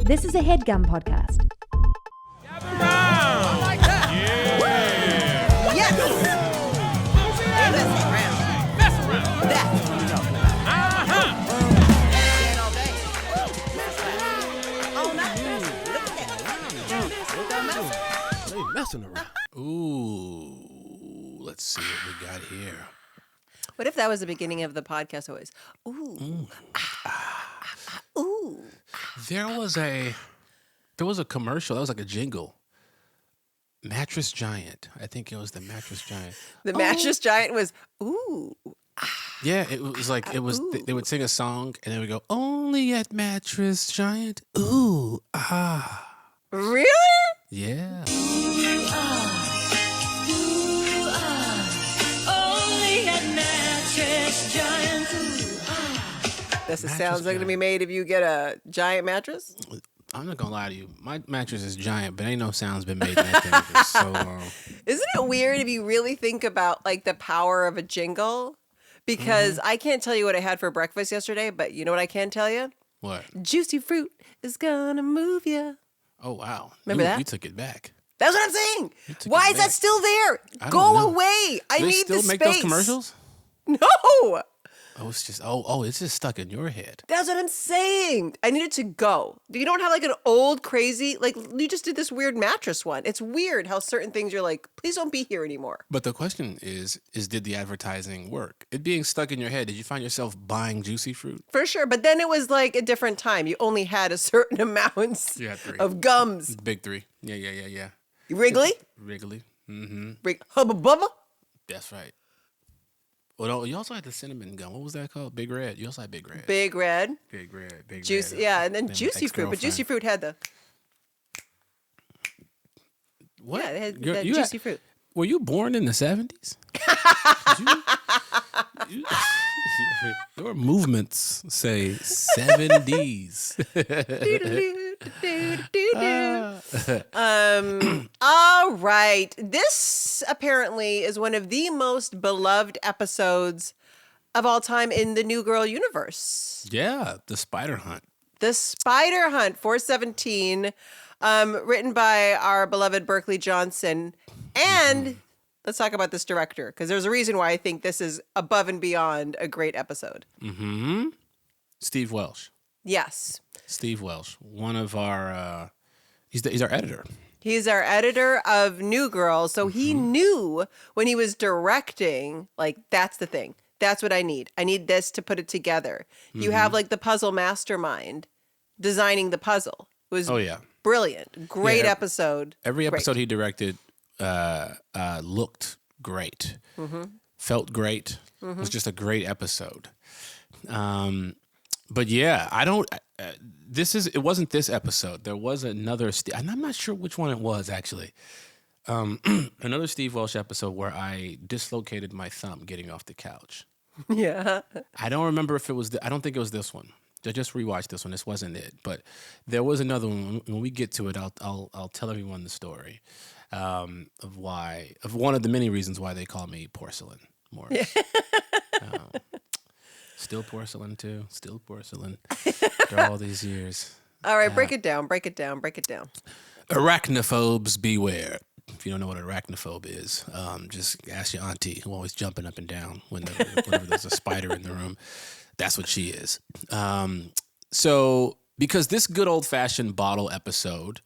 This is a HeadGum podcast. Gather round. I like that. Yeah. Yes. Mess around. That's what I'm talking about. Uh-huh. All day. Mess around. All night. Look at that. They messing around. Ooh, let's see what we got here. What if that was the beginning of the podcast always? Ooh. Ooh. There was a commercial. That was like a jingle. Mattress Giant. I think it was the Mattress Giant. The mattress giant was, ooh. Yeah, it was like, it was, they would sing a song and they would go, only at Mattress Giant. Ooh, ah. Really? Yeah. This sounds like to be made if you get a giant mattress. I'm not gonna lie to you. My mattress is giant, but ain't no sound's been made in that thing for so long. Isn't it weird if you really think about like the power of a jingle? Because I can't tell you what I had for breakfast yesterday, but you know what I can tell you? What? Juicy fruit is gonna move you. Oh, wow. Remember that? You took it back. That's what I'm saying. took Why it is that back. still there? I don't Go know. away. I Do they need still the make space. those commercials? No. Oh, it's just it's just stuck in your head. That's what I'm saying. I need it to go. You don't have like an old crazy, like you just did this weird mattress one. It's weird how certain things you're like, please don't be here anymore. But the question is did the advertising work? It being stuck in your head, did you find yourself buying juicy fruit? For sure. But then it was like a different time. You only had a certain amount You had 3. of gums. Big 3. Yeah. Wrigley? Wrigley. Mm-hmm. Hubba Bubba? That's right. Well, no, you also had the cinnamon gum. What was that called? Big Red. You also had Big Red. Big Red. Big Red. Juice. Yeah. And then my Juicy Fruit. But Juicy Fruit had the, What? yeah, they had You're- that you Juicy Fruit. Were you born in the 70s? Your movements say 70s. All right. This apparently is one of the most beloved episodes of all time in the New Girl universe. Yeah, the Spiderhunt. The Spiderhunt 417, written by our beloved Berkeley Johnson. And let's talk about this director, because there's a reason why I think this is above and beyond a great episode. Mm-hmm. Steve Welsh. Yes. Steve Welsh, one of our, he's our editor. He's our editor of New Girl, so he knew when he was directing, like, that's the thing. That's what I need. I need this to put it together. You have, like, the puzzle mastermind designing the puzzle. It was brilliant. Great episode. Every episode he directed looked great, felt great. It was just a great episode. But yeah, I don't. It wasn't this episode. There was another, and I'm not sure which one it was actually. Another Steve Welsh episode where I dislocated my thumb getting off the couch. Yeah. I don't remember if it was. I don't think it was this one. I just rewatched this one. This wasn't it, but there was another one. When we get to it, I'll tell everyone the story of one of the many reasons why they call me Porcelain Morris. Still porcelain too. Still porcelain after all these years. All right, break it down. Arachnophobes beware. If you don't know what arachnophobe is, just ask your auntie, who always jumping up and down whenever there's a spider in the room. That's what she is. So because this good old-fashioned bottle episode,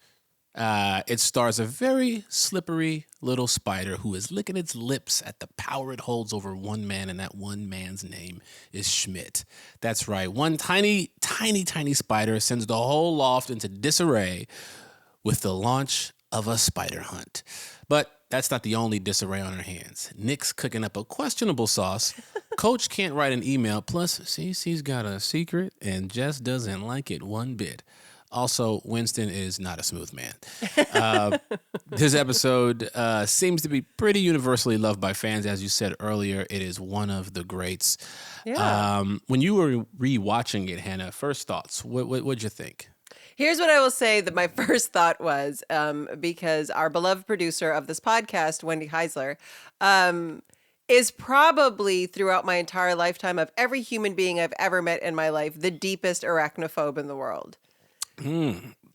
it stars a very slippery little spider who is licking its lips at the power it holds over one man, and that one man's name is Schmidt. That's right. One tiny, tiny, tiny spider sends the whole loft into disarray with the launch of a spider hunt. But that's not the only disarray on her hands. Nick's cooking up a questionable sauce. Coach can't write an email. Plus, Cece's got a secret and Jess doesn't like it one bit. Also, Winston is not a smooth man. This episode seems to be pretty universally loved by fans. As you said earlier, it is one of the greats. Yeah. When you were rewatching it, Hannah, first thoughts, what'd you think? Here's what I will say that my first thought was, because our beloved producer of this podcast, Wendy Heisler, is probably throughout my entire lifetime of every human being I've ever met in my life, the deepest arachnophobe in the world.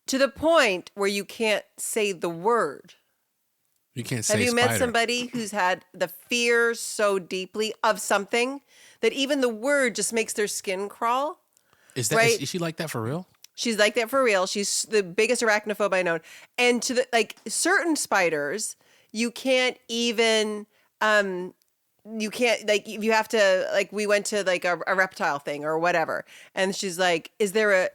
to the point where you can't say the word. You can't say Have you spider. met somebody who's had the fear so deeply of something that even the word just makes their skin crawl? Is that right? is she like that for real? She's like that for real. She's the biggest arachnophobe I know. And to the like certain spiders, you can't even you can't like you have to like we went to like a reptile thing or whatever. And she's like, is there a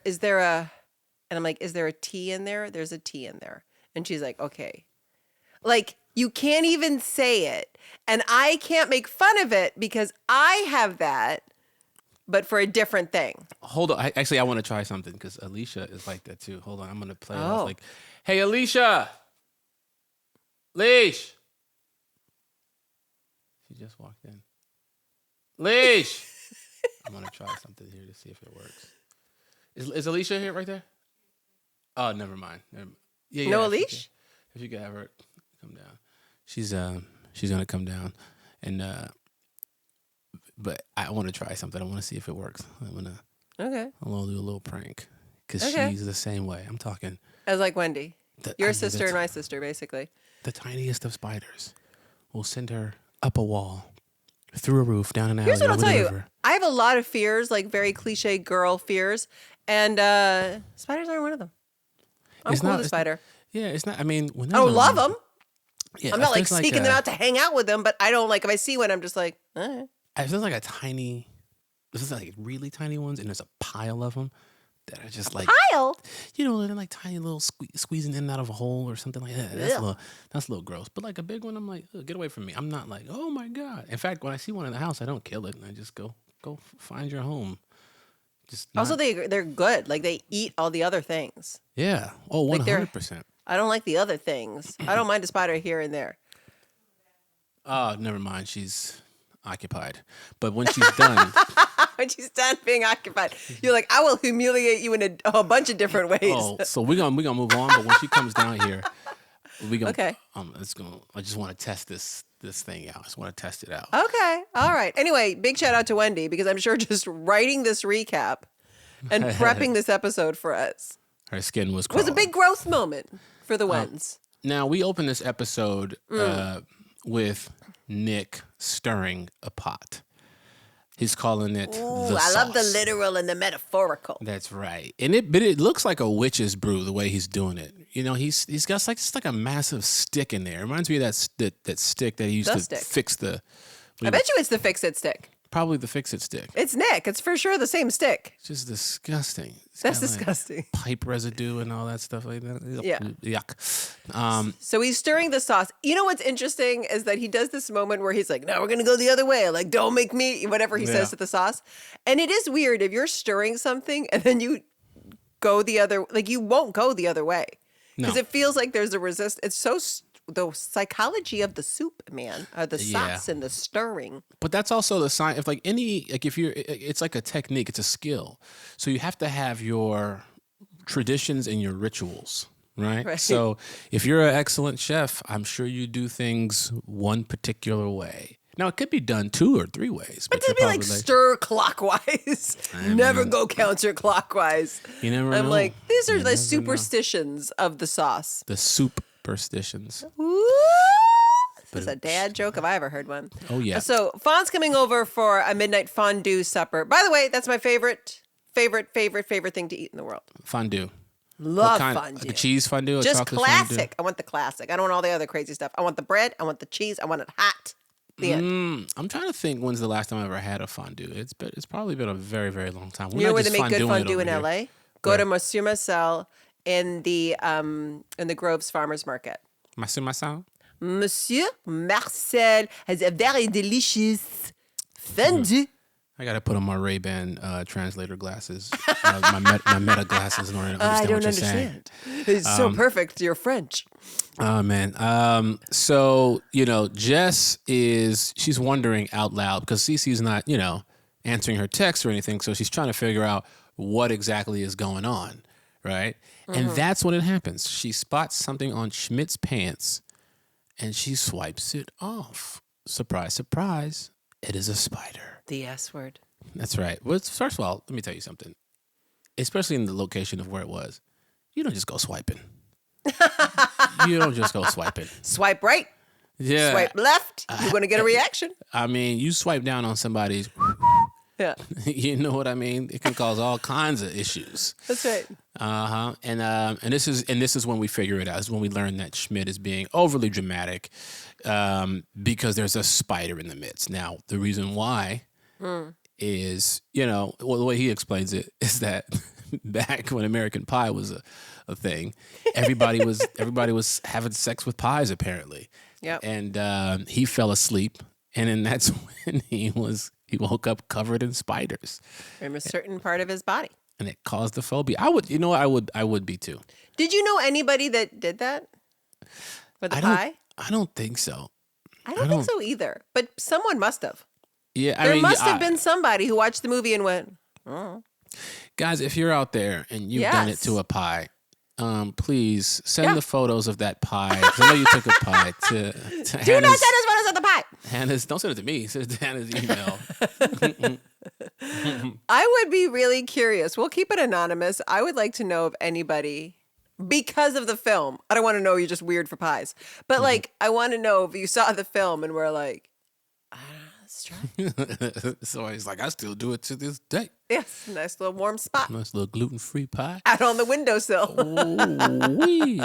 and I'm like, is there a T in there? There's a T in there. And she's like, okay. Like you can't even say it. And I can't make fun of it because I have that, but for a different thing. Hold on. I want to try something because Alicia is like that too. Hold on. I'm going to play it off Oh. like, hey, Alicia. Leash. She just walked in. Leash. I'm going to try something here to see if it works. Is Alicia here right there? Oh, never mind. Yeah, No if you leash? if you could have her come down. She's going to come down and but I want to try something. I want to see if it works. I'm going to do a little prank because Okay. she's the same way. I'm talking As like Wendy. Your I mean, sister that's and my sister, basically. the tiniest of spiders. We'll send her up a wall, through a roof, down an alley, Here's what I'll over tell the you. river. I have a lot of fears, like very cliche girl fears, and spiders aren't one of them. I'm It's cool not- with a it's not- spider. Yeah, it's not. I mean, when I don't love them. Yeah, I'm not if like there's seeking them out to hang out with them, but I don't like if I see one, I'm just like, eh. If there's like a tiny, this is like really tiny ones, and there's a pile of them that are just like Kyle. you know, they're like tiny little squeezing in and out of a hole or something like that. That's a little gross. But like a big one, I'm like, ugh, get away from me. I'm not like, oh my god. In fact, when I see one in the house, I don't kill it, and I just go find your home. Just Also, not- they're good. Like they eat all the other things. yeah. Oh, Like, they're- 100%. I don't like the other things. I don't mind a spider here and there. Oh, never mind. She's occupied. But when she's done, When she's done being occupied, you're like, I will humiliate you in a bunch of different ways. oh, so we're gonna move on. But when she comes down here, we gonna Okay. I just want to test this thing out. I just want to test it out. Okay. All right. Anyway, big shout out to Wendy because I'm sure just writing this recap and prepping this episode for us Her skin was was crawling. a big growth moment for the Wens. Now, we open this episode with Nick stirring a pot. He's calling it Ooh, the I love the sauce. literal and the metaphorical. That's right. But it looks like a witch's brew the way he's doing it. You know, he's got just like a massive stick in there. It reminds me of that stick that he used The to stick. fix the I bet you it's the Fix-It stick. probably the fix-it stick. It's Nick. It's for sure the same stick. It's just disgusting. It's That's got, like, disgusting. pipe residue and all that stuff like that. Yeah. Yuck. So he's stirring the sauce. You know what's interesting is that he does this moment where he's like, no, we're going to go the other way. Like, don't make me, whatever he Yeah. says to the sauce. And it is weird if you're stirring something and then you go the other, like you won't go the other way. Because No. it feels like there's a resist. It's so, the psychology of the soup, man, the Yeah. sauce and the stirring. But that's also the sign. If you're, it's like a technique. It's a skill. So you have to have your traditions and your rituals, right? Right. So if you're an excellent chef, I'm sure you do things one particular way. Now it could be done 2 or 3 ways, But you're to be like probably stir clockwise, never go counterclockwise. You never I'm know. like, these are You the never know. superstitions of the sauce. The superstitions. Ooh, this is a dad joke if I ever heard one. Oh yeah. So Fawn's coming over for a midnight fondue supper. By the way, that's my favorite thing to eat in the world. Fondue. Love What kind? fondue. Like a cheese fondue? A Just chocolate classic. Fondue? I want the classic. I don't want all the other crazy stuff. I want the bread. I want the cheese. I want it hot. The end. I'm trying to think when's the last time I ever had a fondue. It's probably been a very, very long time. We're You know not where they just make good fonduing it fondue in over here. LA? Go Where? to Monsieur Marcel in the Groves Farmers Market. Masao? Monsieur Marcel has a very delicious fondue. I gotta put on my Ray-Ban translator glasses, my meta glasses in order to understand I don't what you're saying. understand. It's so perfect. You're French. Oh man. So Jess she's wondering out loud because Cece's not answering her text or anything, so she's trying to figure out what exactly is going on, right? And that's when it happens. She spots something on Schmidt's pants, and she swipes it off. Surprise, surprise! It is a spider. The S word. That's right. Well, first of all, let me tell you something. Especially in the location of where it was, you don't just go swiping. You don't just go swiping. Swipe right, Yeah. swipe left. You're going to get a reaction. I mean, you swipe down on somebody's, Yeah, you know what I mean? It can cause all kinds of issues. that's right. And this is when we figure it out. This is when we learn that Schmidt is being overly dramatic because there's a spider in the midst. Now, the reason why is, the way he explains it is that back when American Pie was a thing, everybody was having sex with pies apparently. Yep. And he fell asleep, and then that's when he woke up covered in spiders, From a certain part of his body. and it caused the phobia. I would be too. Did you know anybody that did that with the pie? I don't think so. I don't think so either. But someone must have. Yeah, There must have been somebody who watched the movie and went, "Oh, guys, if you're out there and you've done it to a pie, please send the photos of that pie. 'Cause I know you took a pie to do not send Hannah's. us photos of the pie." Don't send it to me. Send it to Hannah's email. I would be really curious. We'll keep it anonymous. I would like to know if anybody, because of the film, I don't want to know you're just weird for pies, but like, I want to know if you saw the film and were like, let's try. So he's like, I still do it to this day. Yes, nice little warm spot Nice little gluten-free pie. out on the windowsill. Ooh-wee.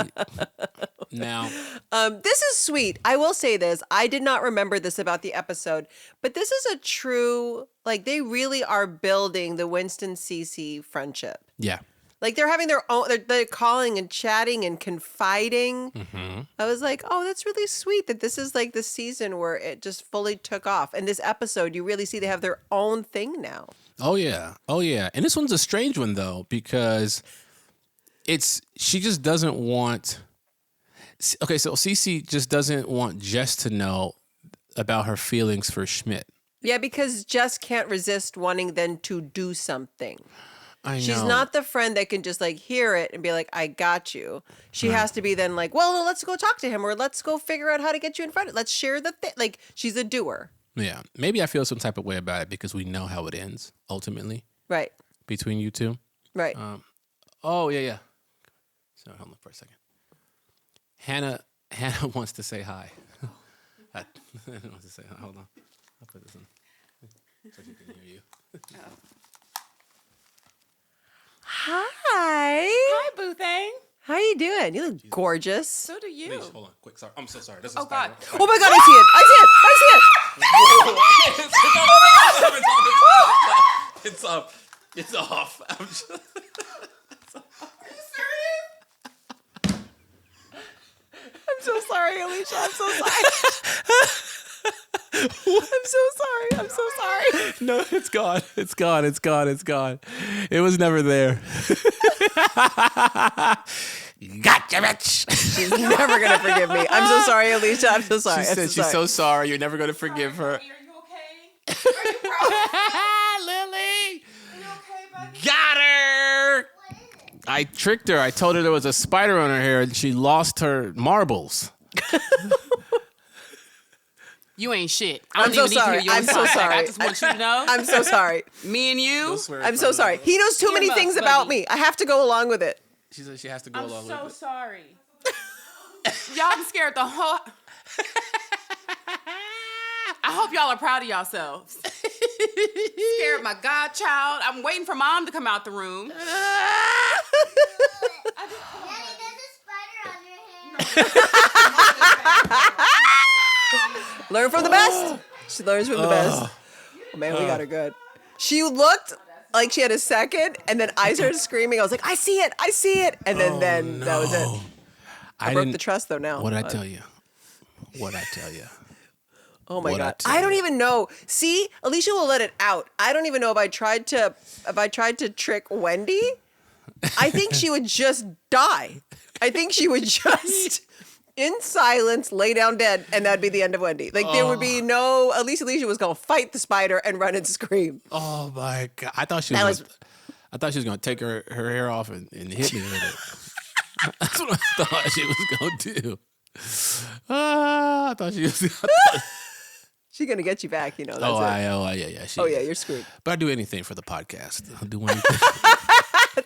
Now, This is sweet. I will say this. I did not remember this about the episode, but this is a true, like, they really are building the Winston Cece friendship. yeah. Like, they're having their own, they're calling and chatting and confiding. Mm-hmm. I was like, oh, that's really sweet that this is like the season where it just fully took off. And this episode, you really see they have their own thing now. Oh yeah. And this one's a strange one though, because she just doesn't want. Okay, so Cece just doesn't want Jess to know about her feelings for Schmidt. Yeah, because Jess can't resist wanting them to do something. I know. She's not the friend that can just like hear it and be like, I got you. She has to be then like, well, let's go talk to him, or let's go figure out how to get you in front of it. Let's share the thing. Like, she's a doer. Yeah. Maybe I feel some type of way about it because we know how it ends ultimately Right. between you two. Right. Oh yeah. So hold on for a second. Hannah wants to say hi. Hannah wants to say hi. Hold on. I'll put this in so she can hear you. Hi. Hi, Boo Thing. How you doing? You look gorgeous. So do you. Please, hold on, quick. Sorry, I'm so sorry. This is Oh, God. Oh my God, I see it. I see it. It's up. It's off. I'm just... I'm so sorry, Alicia. I'm so sorry. I'm so sorry. No, it's gone. It's gone. It's gone. It's gone. It was never there. Gotcha, bitch. She's never going to forgive me. I'm so sorry, Alicia. I'm so sorry. She said she's so sorry. You're never going to forgive her. Are you okay? Are you proud? Lily. Are you okay, buddy? Got her. I tricked her. I told her there was a spider on her hair and she lost her marbles. You ain't shit. I'm so sorry. Need to hear your I'm so side. sorry. I just want you to know. I'm so sorry. Me and you. I'm so sorry. He knows too many Earmuffs, things about buddy. me. I have to go along with it. She said she has to go I'm along so with it. sorry. Y'all I'm scared the whole. I hope y'all are proud of yourselves. Scared my godchild. I'm waiting for mom to come out the room. Daddy, there's a spider on your hair. Learn from the best. She learns from the best. Oh, man, we got her good. She looked like she had a second, and then I started screaming. I was like, I see it. I see it. And then that was it. I broke the trust, though, now. What did I tell you? What I tell you? Oh, my What'd I God. tell I don't you? even know. See, Alicia will let it out. I don't even know if I tried to trick Wendy. I think she would just die. I think she would just... in silence, lay down dead, and that'd be the end of Wendy. Like, there would be no... At least Alicia was going to fight the spider and run and scream. Oh my God! I thought she was gonna take her hair off and hit me with it. That's what I thought she was gonna do. I thought she was. She's going to get you back, you know. That's it. Yeah. Oh, yeah, you're screwed. But I do anything for the podcast. I'll do anything.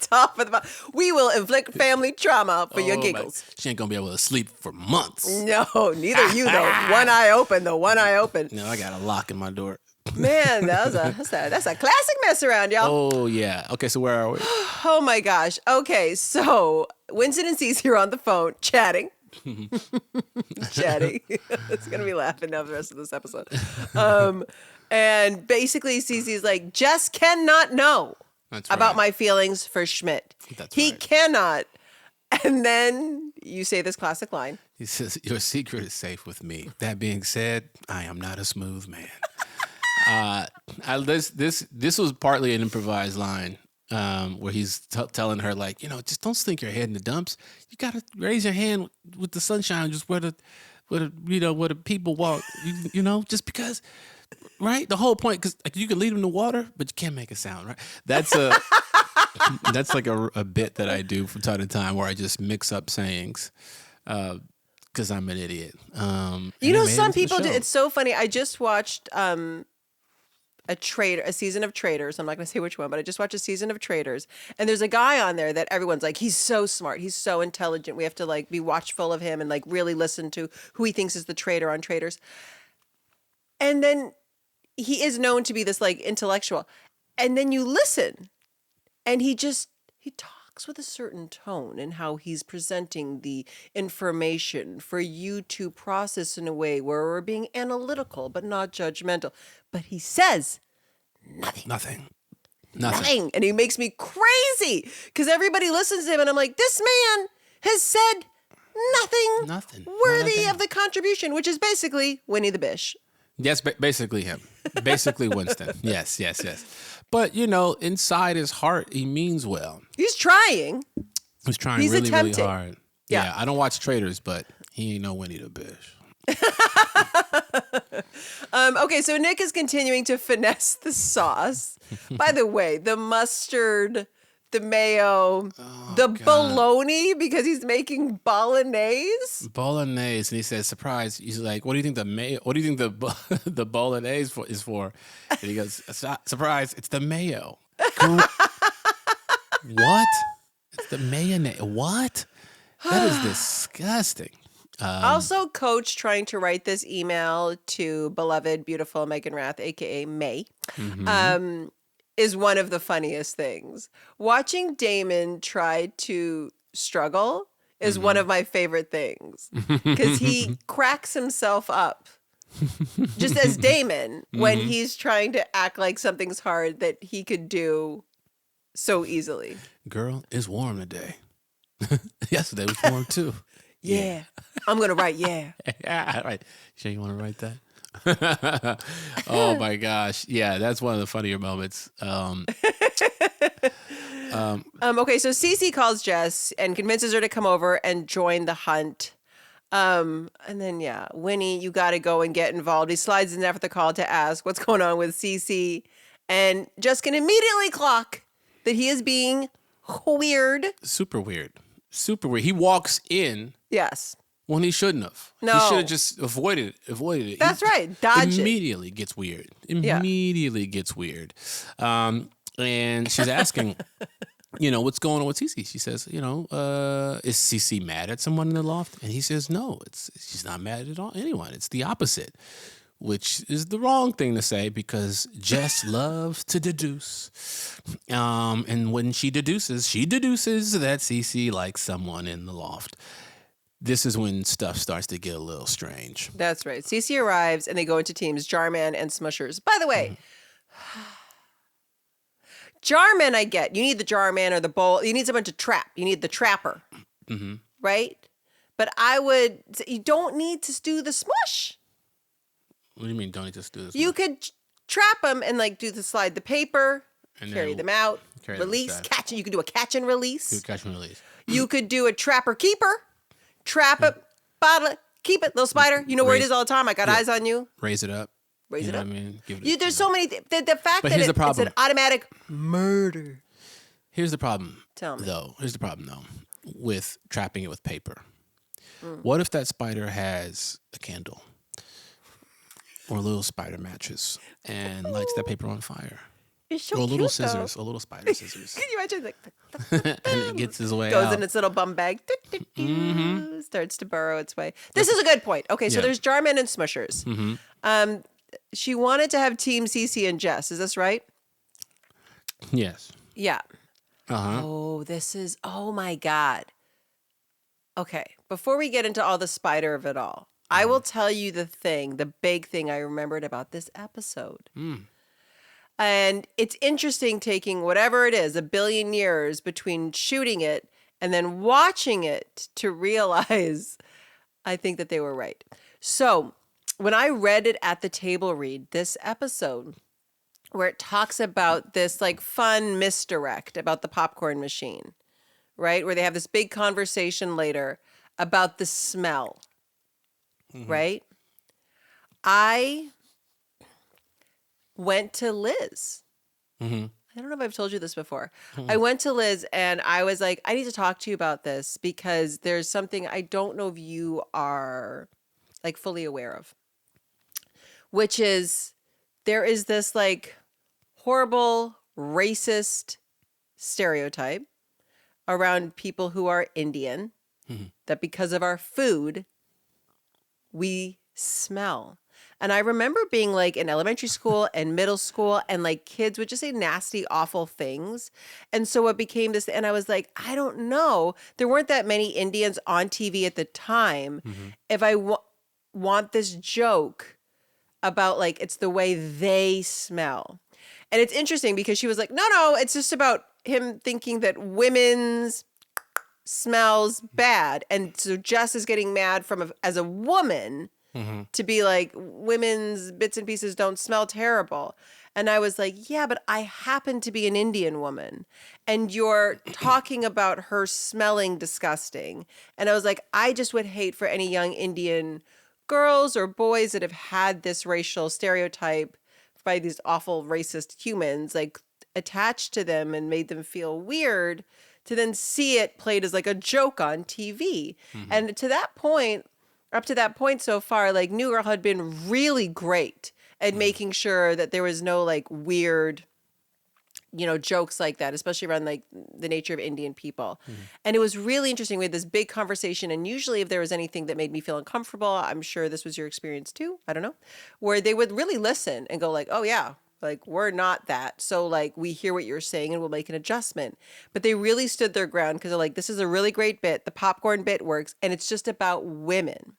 Top of the box. We will inflict family trauma for your Oh, my- giggles. She ain't gonna be able to sleep for months. No, neither you though. One eye open, though. One eye open. No, I got a lock in my door. Man, that's a classic mess around, y'all. Oh yeah. Okay, so where are we? Oh my gosh. Okay, so Winston and Cece are on the phone chatting. Chatting. It's gonna be laughing now for the rest of this episode. And basically Cece's like, Jess cannot know That's about right. my feelings for Schmidt. That's he right. cannot. And then you say this classic line. He says, "Your secret is safe with me." That being said, I am not a smooth man. This was partly an improvised line where he's telling her like, just don't sink your head in the dumps. You gotta raise your hand with the sunshine, just where the people walk. Just because, right? The whole point, because you can lead them to water, but you can't make a sound, right? That's that's like a bit that I do from time to time where I just mix up sayings. Because I'm an idiot. Some some people do. It's so funny. I just watched a season of Traders. I'm not going to say which one, but I just watched a season of Traders. And there's a guy on there that everyone's like, he's so smart. He's so intelligent. We have to like be watchful of him and like really listen to who he thinks is the trader on Traders. And then he is known to be this like intellectual. And then you listen and he talks with a certain tone and how he's presenting the information for you to process in a way where we're being analytical but not judgmental. But he says Nothing. and he makes me crazy because everybody listens to him and I'm like, this man has said nothing worthy of the contribution, which is basically Winnie the Bish. Yes, basically him. Basically Winston. Yes. But, inside his heart, he means well. He's trying. He's trying He's really, attempting. really hard. Yeah. I don't watch Traders, but he ain't no Winnie the Bish. Okay, so Nick is continuing to finesse the sauce. By the way, the mustard, the mayo, the bologna, because he's making bolognese. Bolognese. And he says, surprise. He's like, what do you think the bolognese is for? And he goes, surprise, it's the mayo. What? It's the mayonnaise. What? That is disgusting. Also, Coach trying to write this email to beloved, beautiful Megan Rath, a.k.a. May, is one of the funniest things. Watching Damon try to struggle is one of my favorite things because he cracks himself up just as Damon when he's trying to act like something's hard that he could do so easily. Girl, it's warm today. Yesterday was warm too. Yeah. I'm going to write yeah. Yeah, right. Sure you want to write that? Oh my gosh. Yeah, that's one of the funnier moments. Okay, so Cece calls Jess and convinces her to come over and join the hunt. And then, Winnie, you got to go and get involved. He slides in after the call to ask what's going on with Cece. And Jess can immediately clock that he is being weird. Super weird. He walks in Yes. when he shouldn't have. No. He should have just avoided it. That's right. Dodge it. Immediately gets weird. Gets weird. And she's asking, what's going on with Cece? She says, is Cece mad at someone in the loft? And he says, no, she's not mad at anyone. It's the opposite, which is the wrong thing to say because Jess loves to deduce. And when she deduces that Cece likes someone in the loft. This is when stuff starts to get a little strange. That's right. Cece arrives and they go into teams, Jarman and Smushers. By the way, Jarman I get. You need the Jarman or the bowl. You need someone to trap. You need the trapper. Mm-hmm. Right? But you don't need to do the smush. What do you mean don't need to do this? You could trap them and slide the paper, And carry then them out, carry them release, inside. catch. You could do a catch and release. Do catch and release. You could do a trapper keeper. Trap it, bottle it, keep it, little spider. You know where it is all the time. I got eyes on you. Raise it up. Raise You it know up. what I mean? Give it There's so many. The fact But that here's the it's problem. an automatic murder. Here's the problem. Tell me. Here's the problem with trapping it with paper. What if that spider has a candle or little spider matches and lights that paper on fire? It's so Or a cute, little though. scissors, a little spider scissors. Can you imagine? Like, And it gets his way goes out. in its little bum bag. Starts to burrow its way. This is a good point. Okay, so Yeah. there's Jarman and Smushers. She wanted to have Team Cece and Jess. Is this right? Yes. Yeah. Uh-huh. Oh my God. Okay, before we get into all the spider of it all, I will tell you the big thing I remembered about this episode. And it's interesting taking whatever it is, 1 billion years between shooting it and then watching it to realize I think that they were right. So when I read it at the table read, this episode, where it talks about this like fun misdirect about the popcorn machine, right? Where they have this big conversation later about the smell, right? I went to Liz. I don't know if I've told you this before. I went to Liz and I was like, I need to talk to you about this because there's something I don't know if you are like fully aware of, which is there is this like horrible racist stereotype around people who are Indian that because of our food, we smell. And I remember being like in elementary school and middle school and like kids would just say nasty, awful things. And so it became this, and I was like, I don't know. There weren't that many Indians on TV at the time. If I want this joke about like, it's the way they smell. And it's interesting because she was like, no, it's just about him thinking that women's smells bad. And so Jess is getting mad as a woman to be like, women's bits and pieces don't smell terrible. And I was like, yeah, but I happen to be an Indian woman. And you're talking about her smelling disgusting. And I was like, I just would hate for any young Indian girls or boys that have had this racial stereotype by these awful racist humans, like attached to them and made them feel weird to then see it played as like a joke on TV. And to that point, up to that point so far, like New Girl had been really great at making sure that there was no like weird, jokes like that, especially around like the nature of Indian people. And it was really interesting. We had this big conversation. And usually if there was anything that made me feel uncomfortable, I'm sure this was your experience too, I don't know, where they would really listen and go like, oh yeah, like we're not that. So like we hear what you're saying and we'll make an adjustment. But they really stood their ground because they're like, this is a really great bit. The popcorn bit works. And it's just about women.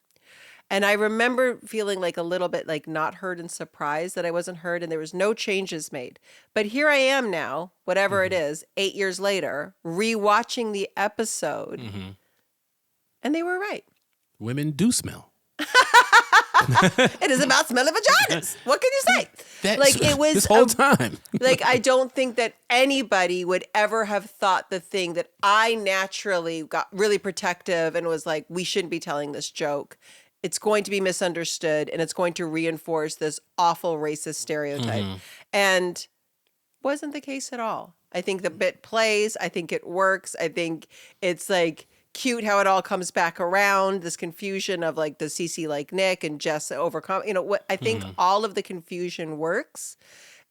And I remember feeling like a little bit like not heard and surprised that I wasn't heard and there was no changes made. But here I am now, whatever it is, 8 years later, rewatching the episode. And they were right. Women do smell. It is about smelling vaginas. What can you say? Like it was this whole time. like, I don't think that anybody would ever have thought the thing that I naturally got really protective and was like, we shouldn't be telling this joke. It's going to be misunderstood and it's going to reinforce this awful racist stereotype. And wasn't the case at all. I think the bit plays. I think it works. I think it's like cute how it all comes back around. This confusion of like the Cece like Nick and Jess overcome. What I think all of the confusion works.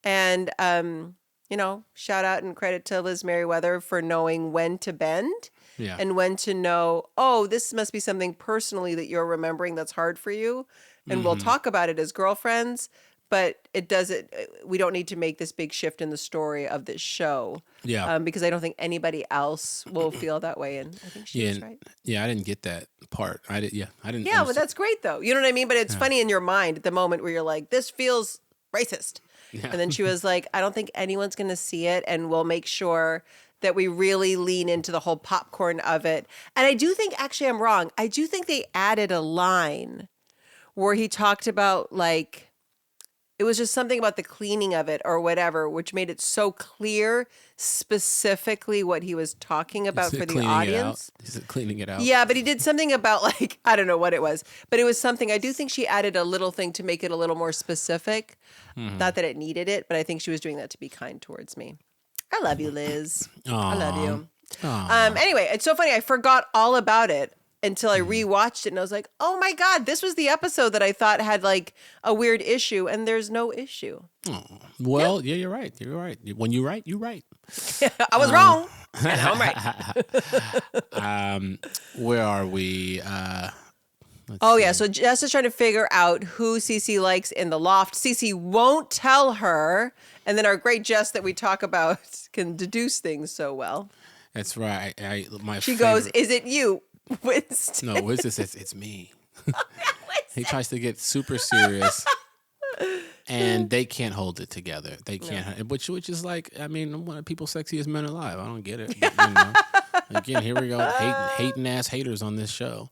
And shout out and credit to Liz Merriweather for knowing when to bend. Yeah. And when to know, oh, this must be something personally that you're remembering that's hard for you. And we'll talk about it as girlfriends, but we don't need to make this big shift in the story of this show. Yeah. Because I don't think anybody else will feel that way. And I think she was right. Yeah, I didn't get that part. I didn't. Yeah, well, that's great though. You know what I mean? But it's funny in your mind at the moment where you're like, this feels racist. Yeah. And then she was like, I don't think anyone's going to see it. And we'll make sure that we really lean into the whole popcorn of it. And I do think, actually, I'm wrong. I do think they added a line where he talked about like, it was just something about the cleaning of it or whatever, which made it so clear specifically what he was talking about for the audience. Is it cleaning it out? Yeah, but he did something about like, I don't know what it was, but it was something. I do think she added a little thing to make it a little more specific. Not that it needed it, but I think she was doing that to be kind towards me. I love you, Liz. I love you. Anyway, it's so funny. I forgot all about it until I rewatched it and I was like, oh my God, this was the episode that I thought had like a weird issue and there's no issue. Oh, Well, yeah, you're right. You're right. When you're right, you're right. I was wrong. And I'm right. Where are we? Yeah. So Jess is trying to figure out who Cece likes in the loft. Cece won't tell her. And then our great Jess that we talk about can deduce things so well. That's right. She goes, "Is it you, Winston?" No, Winston says, "It's me." He tries to get super serious. And they can't hold it together. They can't, which is like, I mean, one of the people's sexiest men alive. I don't get it. But, again, here we go, hating ass haters on this show.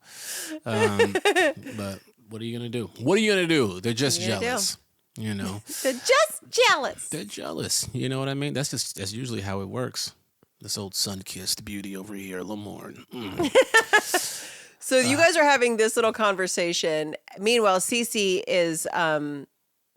But what are you gonna do? What are you gonna do? They're just jealous. They're just jealous. They're jealous. You know what I mean? That's usually how it works. This old sun-kissed beauty over here, Lamorne. So you guys are having this little conversation. Meanwhile, Cece is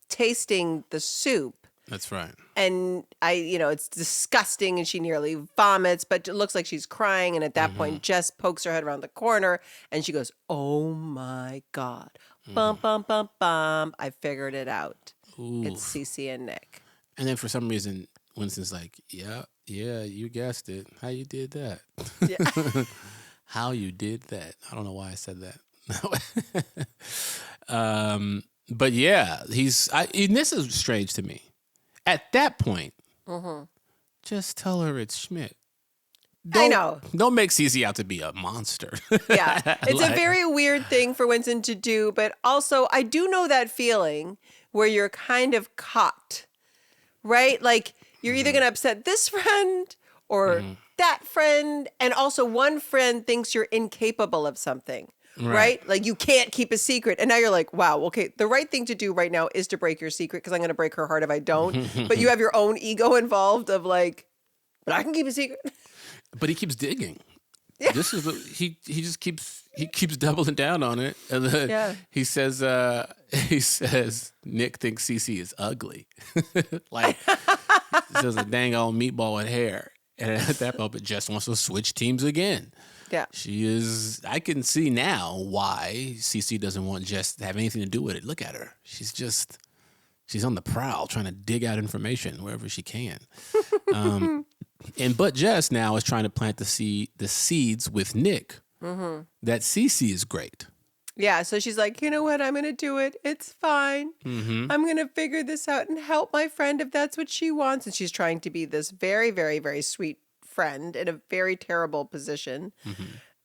tasting the soup. That's right. And it's disgusting and she nearly vomits, but it looks like she's crying. And at that point, Jess pokes her head around the corner and she goes, "Oh my God. Bum, bum, bum, bum. I figured it out." Ooh. It's Cece and Nick. And then for some reason, Winston's like, yeah, you guessed it. How you did that? Yeah. How you did that. I don't know why I said that. But yeah, and this is strange to me. At that point, just tell her it's Schmidt. I know. Don't make Cece out to be a monster. Yeah. It's a very weird thing for Winston to do, but also I do know that feeling where you're kind of caught, right? Like you're either going to upset this friend or that friend, and also one friend thinks you're incapable of something. Right? Like you can't keep a secret. And now you're like, wow, okay, the right thing to do right now is to break your secret because I'm going to break her heart if I don't. But you have your own ego involved of like, but I can keep a secret. But he keeps digging. Yeah. This is he keeps doubling down on it. And then he says Nick thinks Cece is ugly. Like he says a dang old meatball with hair. And at that moment, Jess wants to switch teams again. Yeah. She is, I can see now why Cece doesn't want Jess to have anything to do with it. Look at her. She's on the prowl trying to dig out information wherever she can. But Jess now is trying to plant the seeds with Nick that Cece is great. Yeah, so she's like, you know what? I'm going to do it. It's fine. I'm going to figure this out and help my friend if that's what she wants. And she's trying to be this very, very, very sweet friend in a very terrible position.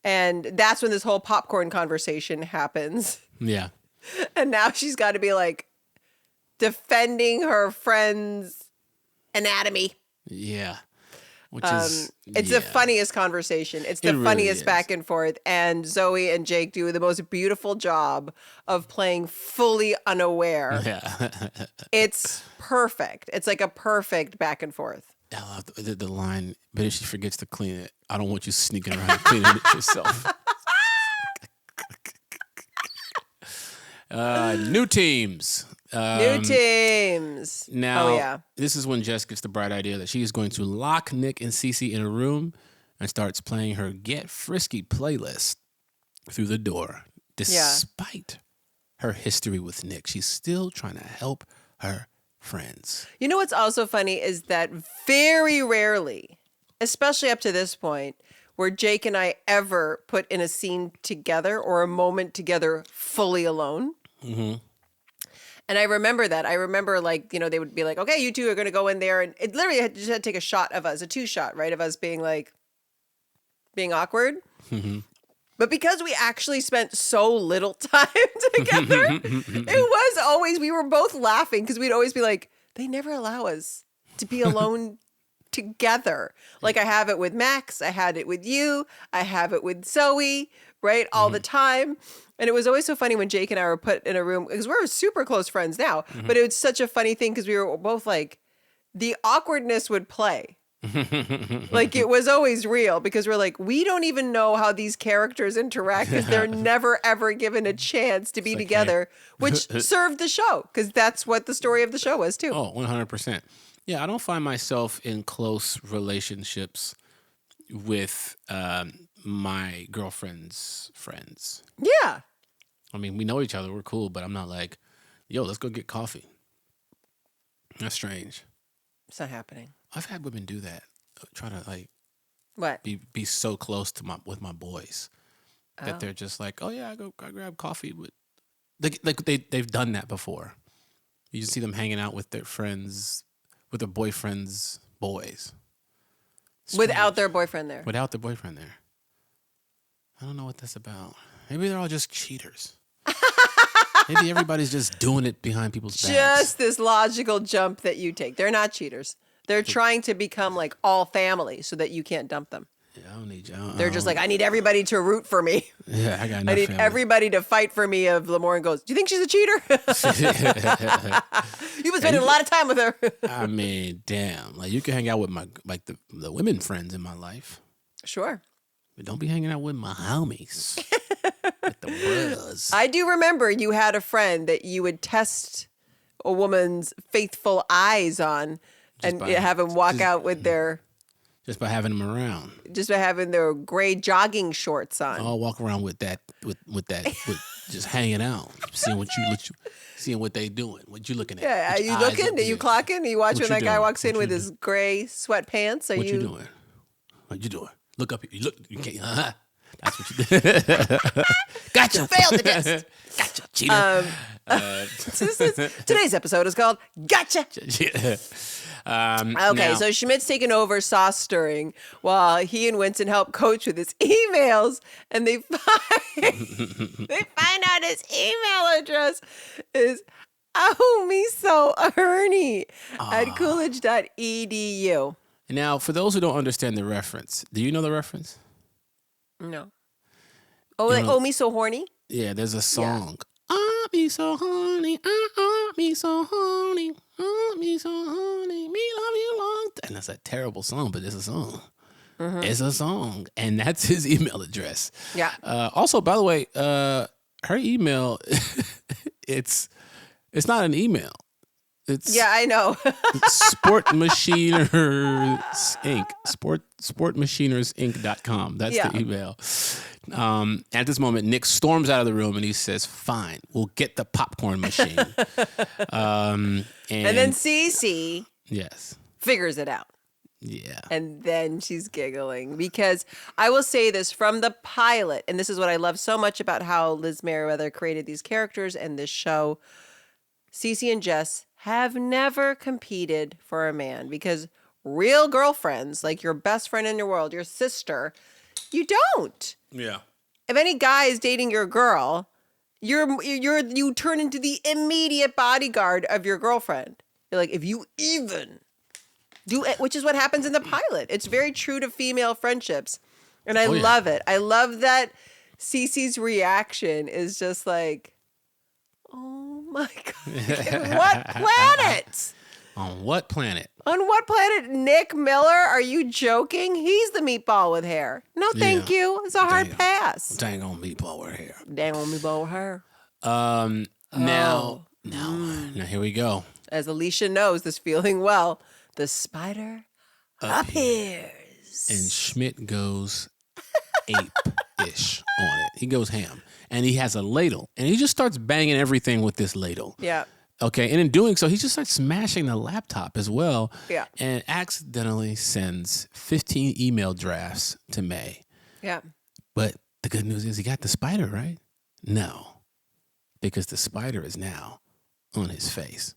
And that's when this whole popcorn conversation happens. Yeah. And now she's got to be like defending her friend's anatomy. Yeah. Which is it's the funniest conversation. It's the funniest really back and forth. And Zoe and Jake do the most beautiful job of playing fully unaware. Yeah. It's perfect. It's like a perfect back and forth. I love the line, but if she forgets to clean it, I don't want you sneaking around and cleaning it yourself. New teams. New teams. Now, this is when Jess gets the bright idea that she is going to lock Nick and Cece in a room and starts playing her Get Frisky playlist through the door. Despite her history with Nick, she's still trying to help her friends. You know what's also funny is that very rarely, especially up to this point, were Jake and I ever put in a scene together or a moment together fully alone. And I remember that. I remember, like, they would be like, okay, you two are going to go in there. And it literally just had to take a shot of us, a 2-shot, right? Of us being awkward. But because we actually spent so little time together, it was always, we were both laughing because we'd always be like, they never allow us to be alone together. Like I have it with Max, I had it with you, I have it with Zoe, right? All the time. And it was always so funny when Jake and I were put in a room because we're super close friends now, but it was such a funny thing because we were both like, the awkwardness would play. Like it was always real because we're like, we don't even know how these characters interact because they're never ever given a chance to be together, which served the show because that's what the story of the show was too. Oh, 100%. Yeah, I don't find myself in close relationships with my girlfriend's friends. Yeah. I mean, we know each other, we're cool, but I'm not like, yo, let's go get coffee. That's strange. It's not happening. I've had women do that. Try to like What? be so close to with my boys that Oh. they're just like, oh yeah, I grab coffee with. They've done that before. You just see them hanging out with their friends, with their boyfriends' boys. Without Strange. their boyfriend there. Without the boyfriend there. I don't know what that's about. Maybe they're all just cheaters. Maybe everybody's just doing it behind people's backs. Just this logical jump that you take. They're not cheaters. They're trying to become like all family so that you can't dump them. Yeah, I don't need you. They're just like, I need everybody to root for me. Yeah, I got enough I need family. everybody to fight for me. Of Lamorne goes, do you think she's a cheater? You've been spending a lot of time with her. I mean, damn. Like you can hang out with my the women friends in my life, Sure. but don't be hanging out with my homies. With the bros. I do remember you had a friend that you would test a woman's faithful eyes on and by- have them walk out with their, Just by having them around. just by having their gray jogging shorts on. I'll walk around with that with just hanging out, seeing seeing what they doing, what you looking at. Yeah, are With your you eyes looking? up Are you there. clocking? Are you watching What when you that guy doing? walks in What with you his gray sweatpants? Are What you? you doing? What you doing? Look up here. You look. You can't. That's what you did. Gotcha. Failed the test. Gotcha. Cheater. Today's episode is called Gotcha. Okay, now- so Schmidt's taking over sauce stirring while he and Winston help Coach with his emails, and they find out his email address is Ernie at Coolidge.edu. Now, for those who don't understand the reference, do you know the reference? No. Oh, like, know- oh, me so horny? Yeah, there's a song. I be so horny, I be so horny, I be so horny, me love you long. And that's a terrible song, but it's a song. It's a song, and that's his email address. Yeah. Also, by the way, her email, it's not an email. It's Yeah, I know. Sport Machiners Inc. Sportmachinersinc.com. That's Yeah. the email. At this moment, Nick storms out of the room and he says, "Fine, we'll get the popcorn machine." And And then Cece yes, figures it out. yeah, And then she's giggling because I will say this from the pilot, and this is what I love so much about how Liz Meriwether created these characters and this show. Cece and Jess have never competed for a man because real girlfriends, like your best friend in your world, your sister, you don't. yeah. If any guy is dating your girl, you turn into the immediate bodyguard of your girlfriend. You're like, if you even do it, which is what happens in the pilot. It's very true to female friendships. And I Oh, yeah. love it. I love that Cece's reaction is just like, oh my God. What planet? On what planet? On what planet? Nick Miller? Are you joking? He's the meatball with hair. No, thank Yeah. you. It's a hard Dang. pass. Dang on meatball with hair. Dang on meatball with hair. Now, Oh. now here we go. As Alicia knows this feeling well, the spider appears. And Schmidt goes ape-ish on it. He goes ham. And he has a ladle. And he just starts banging everything with this ladle. Yeah. Okay. And in doing so, he just starts smashing the laptop as well. Yeah. And accidentally sends 15 email drafts to May. Yeah. But the good news is he got the spider, right? No. Because the spider is now on his face.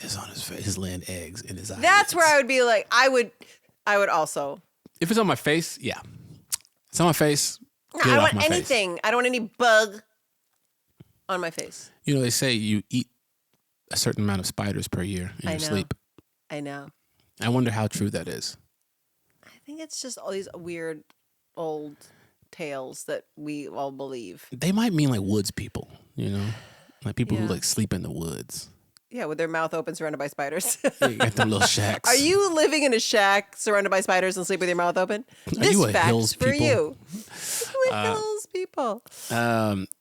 It's on his face. He's laying eggs in his eyes. That's where I would be like, I would also. If it's on my face, yeah. It's on my face. No, get I it don't off want my face. anything. I don't want any bug on my face. You know, they say you eat a certain amount of spiders per year in I your know. sleep. I know. I wonder how true that is. I think it's just all these weird old tales that we all believe. They might mean like woods people, you know? Like people who Yeah. like sleep in the woods. Yeah, with their mouth open, surrounded by spiders. They got them little shacks. Are you living in a shack surrounded by spiders and sleep with your mouth open? This you a fact's hills for people? you. You hills people.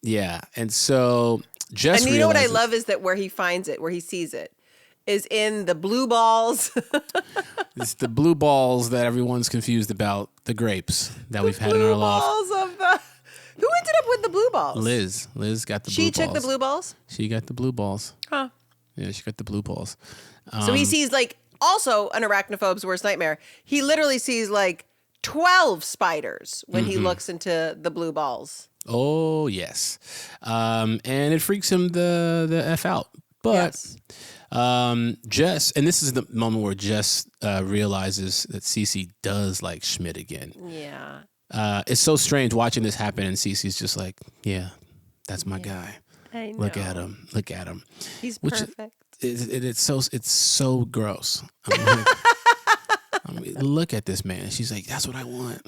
Yeah. And so just And you know what I realizes- love is that where he finds it, where he sees it, is in the blue balls. It's the blue balls that everyone's confused about, the grapes that we've had in our blue loft. balls of the. Who ended up with the blue balls? Liz got the She blue took balls. the blue balls? She got the blue balls. Huh. Yeah, she got the blue balls. So he sees like also an arachnophobe's worst nightmare. He literally sees like 12 spiders when he looks into the blue balls. Oh, yes. And it freaks him the F out. But Jess, and this is the moment where Jess realizes that Cece does like Schmidt again. Yeah. It's so strange watching this happen, and Cece's just like, yeah, that's my guy. I know. Look at him. Look at him. He's perfect. It's so gross. I'm like, look at this man. She's like, that's what I want.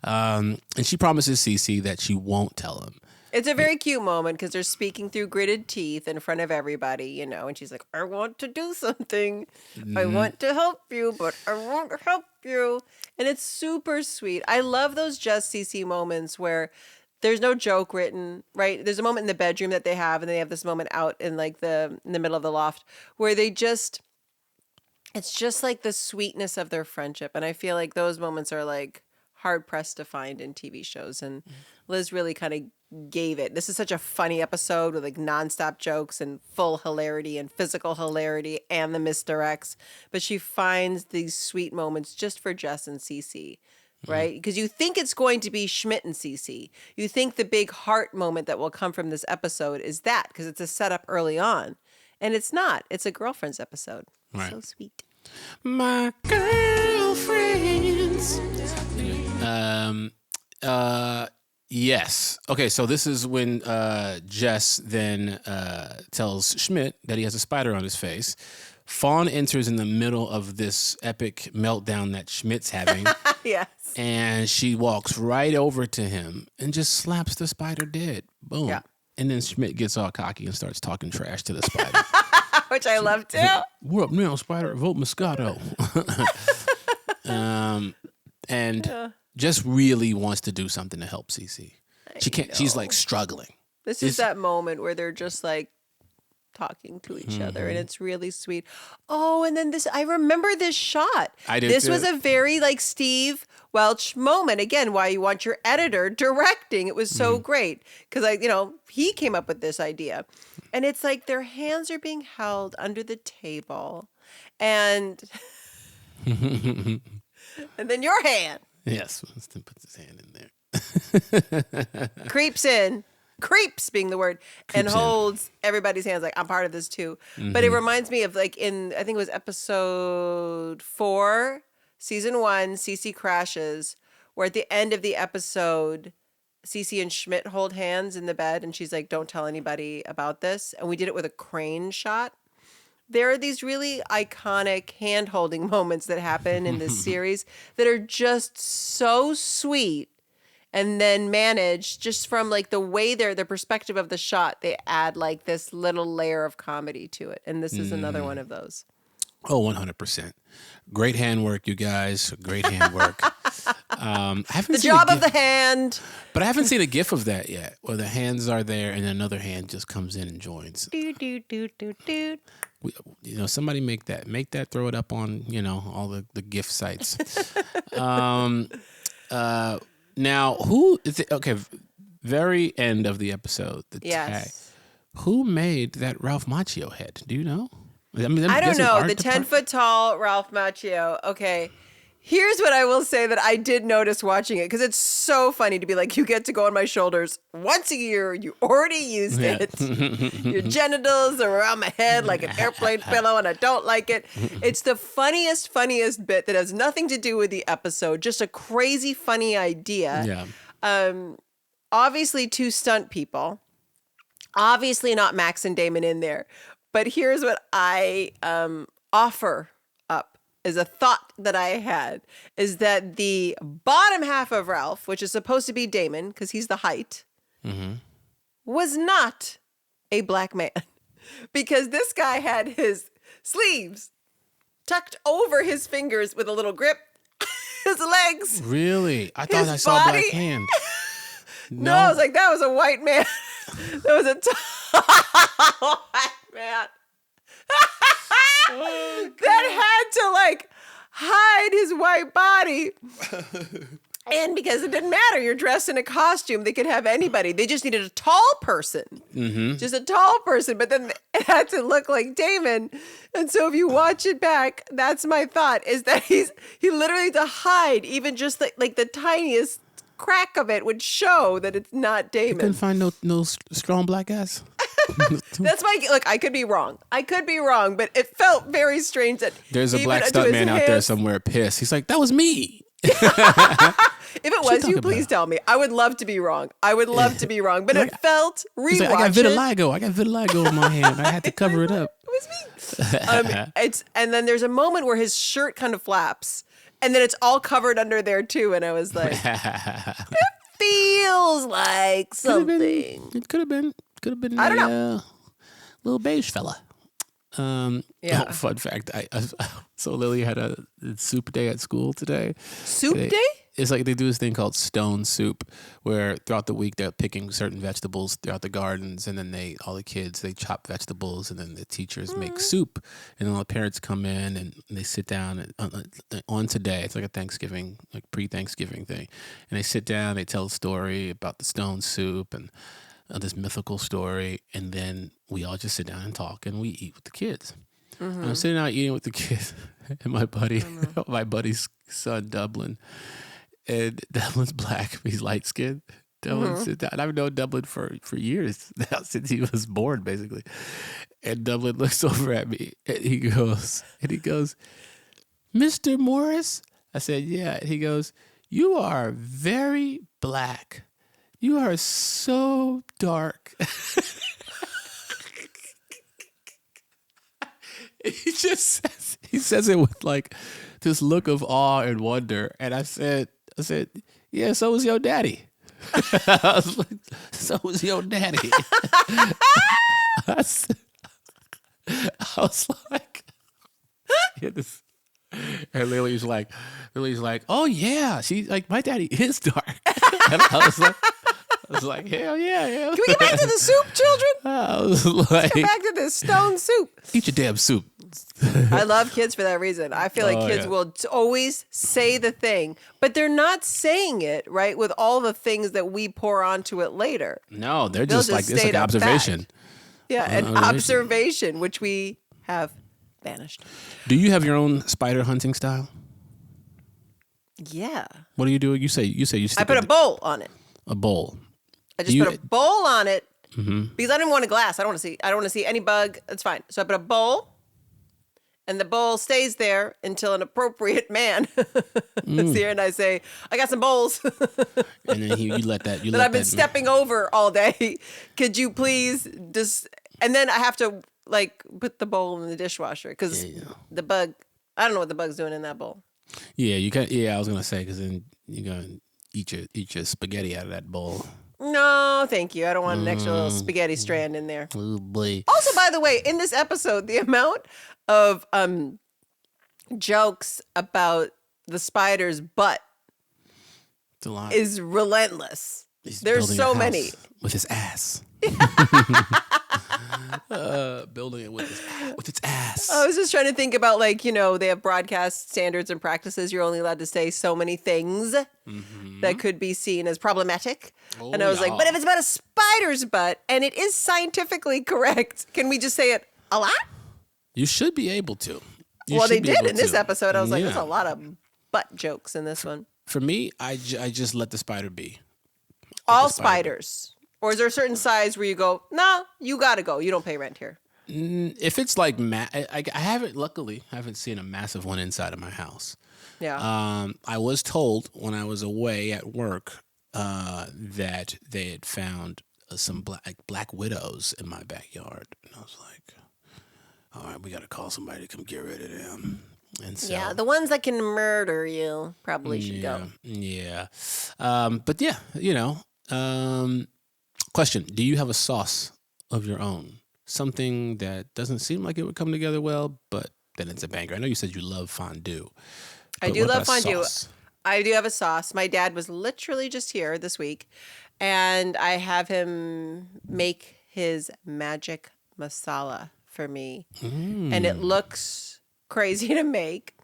And she promises Cece that she won't tell him. It's a very cute moment because they're speaking through gritted teeth in front of everybody, you know, and she's like, I want to do something. I want to help you, but I won't help you. And it's super sweet. I love those Just Cece moments where there's no joke written, right? There's a moment in the bedroom that they have, and they have this moment out in like in the middle of the loft where they just, it's just like the sweetness of their friendship. And I feel like those moments are like hard pressed to find in TV shows. And Liz really kind of gave it. This is such a funny episode with like nonstop jokes and full hilarity and physical hilarity and the misdirects. But she finds these sweet moments just for Jess and Cece, right? Because you think it's going to be Schmidt and Cece. You think the big heart moment that will come from this episode is that because it's a setup early on. And it's not. It's a girlfriend's episode. Right. So sweet. My girlfriends. Yes. Okay, so this is when Jess then tells Schmidt that he has a spider on his face. Fawn enters in the middle of this epic meltdown that Schmidt's having. Yes. And she walks right over to him and just slaps the spider dead. Boom. Yeah. And then Schmidt gets all cocky and starts talking trash to the spider. Which I love too. We're up now, spider. Vote Moscato. And just really wants to do something to help Cece. She can't. She's like struggling. This is that moment where they're just like talking to each other, and it's really sweet. Oh, and then I remember this shot. I did. This too. was a very like Steve Welch moment. Again, why you want your editor directing. It was so great because he came up with this idea, and it's like their hands are being held under the table, and and then your hand. Yes, Winston puts his hand in there. Creeps being the word, and holds everybody's hands like, I'm part of this too. But it reminds me of like I think it was episode 4, season 1, Cece crashes, where at the end of the episode, Cece and Schmidt hold hands in the bed, and she's like, don't tell anybody about this. And we did it with a crane shot. There are these really iconic hand-holding moments that happen in this series that are just so sweet, and then managed just from like the way the perspective of the shot, they add like this little layer of comedy to it. And this is another one of those. Oh, 100%. Great handwork, you guys. Great handwork. I haven't The seen job of the hand. But I haven't seen a gif of that yet, where the hands are there and another hand just comes in and joins. Do, do, do, do, do. Somebody make that, throw it up on, all the GIF sites. Now, who is it? Okay, very end of the episode, the tag. Who made that Ralph Macchio head? Do you know? I don't know. The 10-foot tall Ralph Macchio. Okay. Here's what I will say that I did notice watching it, because it's so funny to be like, you get to go on my shoulders once a year. You already used it. Your genitals are around my head like an airplane pillow, and I don't like it. It's the funniest bit that has nothing to do with the episode. Just a crazy funny idea. Yeah. Obviously, 2 stunt people. Obviously not Max and Damon in there. But here's what I offer up. Is a thought that I had, is that the bottom half of Ralph, which is supposed to be Damon, because he's the height, was not a black man. Because this guy had his sleeves tucked over his fingers with a little grip, his legs. Really? I thought his I saw a body. black hand. No, I was like, that was a white man. That was a tall white man. That had to like hide his white body. And because it didn't matter, you're dressed in a costume. They could have anybody. They just needed a tall person. Mm-hmm. Just a tall person. But then it had to look like Damon. And so if you watch it back, that's my thought, is that he literally to hide, even just like the tiniest crack of it would show that it's not Couldn't Damon. find no strong black guys. That's my, look, I could be wrong. But it felt very strange that There's a even black to his stuntman out there hands- somewhere pissed. He's like, that was me. If it was you, talking please about? tell me. I would love to be wrong. But it felt He's like, I got rewatch it. vitiligo in my hand. I had to cover it up. It was me. And then there's a moment where his shirt kind of flaps, and then it's all covered under there too. And I was like, feels like something. It could have been. I don't know. Little beige fella. Yeah. Oh, fun fact. So Lily had a soup day at school today. Soup day? It's like they do this thing called stone soup, where throughout the week they're picking certain vegetables throughout the gardens, and then all the kids chop vegetables, and then the teachers make soup, and then all the parents come in and they sit down on today. It's like a Thanksgiving, like pre-Thanksgiving thing, and they sit down, they tell a story about the stone soup and this mythical story, and then we all just sit down and talk, and we eat with the kids. And I'm sitting out eating with the kids, and my buddy's son Dublin. And Dublin's black. He's light skinned. Dublin sits down. I've known Dublin for years now, since he was born, basically. And Dublin looks over at me and he goes, Mr. Morris? I said, yeah. And he goes, you are very black. You are so dark. He says it with like this look of awe and wonder. And I said, yeah, so was your daddy. I was like, so was your daddy. I was like, and Lily's like, oh yeah, she's like, my daddy is dark. And I was like, hell yeah. Can we get back to the soup, children? I was like, Get back to this stone soup. eat your damn soup. I love kids for that reason. I feel like kids will always say the thing, but they're not saying it, right, with all the things that we pour onto it later. No, they'll just like, it's state like a observation. fact. Yeah, an observation, which we have banished. Do you have your own spider hunting style? Yeah. What do you do? You say you stick I put a bowl on it. a bowl. I just put a bowl on it because I didn't want a glass. I don't want to see any bug. It's fine. So I put a bowl, and the bowl stays there until an appropriate man is here, and I say, "I got some bowls And then you let that. that I've been stepping over all day. Could you please just?" And then I have to like put the bowl in the dishwasher because the bug. I don't know what the bug's doing in that bowl. Yeah, you can. Yeah, I was gonna say because then you're gonna eat your spaghetti out of that bowl. No, thank you. I don't want an extra little spaghetti strand in there. Oh boy. Also, by the way, in this episode, the amount of jokes about the spider's butt It's a lot. is relentless. He's There's building so a house many. with his ass. Building it with its ass. I was just trying to think about, like, they have broadcast standards and practices. You're only allowed to say so many things that could be seen as problematic. And I was like, but if it's about a spider's butt and it is scientifically correct, can we just say it a lot? You should be able to. Well, they did in this episode. I was like, Yeah. there's a lot of butt jokes in this one. For me, I just let the spider be. All the spider. spiders. Or is there a certain size where you go, no, you got to go. You don't pay rent here. If it's like I haven't seen a massive one inside of my house. Yeah. I was told when I was away at work that they had found some black widows in my backyard, and I was like, all right, we got to call somebody to come get rid of them. And so, yeah, the ones that can murder you probably should go. Yeah. But yeah, question, do you have a sauce of your own? Something that doesn't seem like it would come together well, but then it's a banger. I know you said you love fondue. I but do what love about fondue. sauce? I do have a sauce. My dad was literally just here this week, and I have him make his magic masala for me. And it looks crazy to make,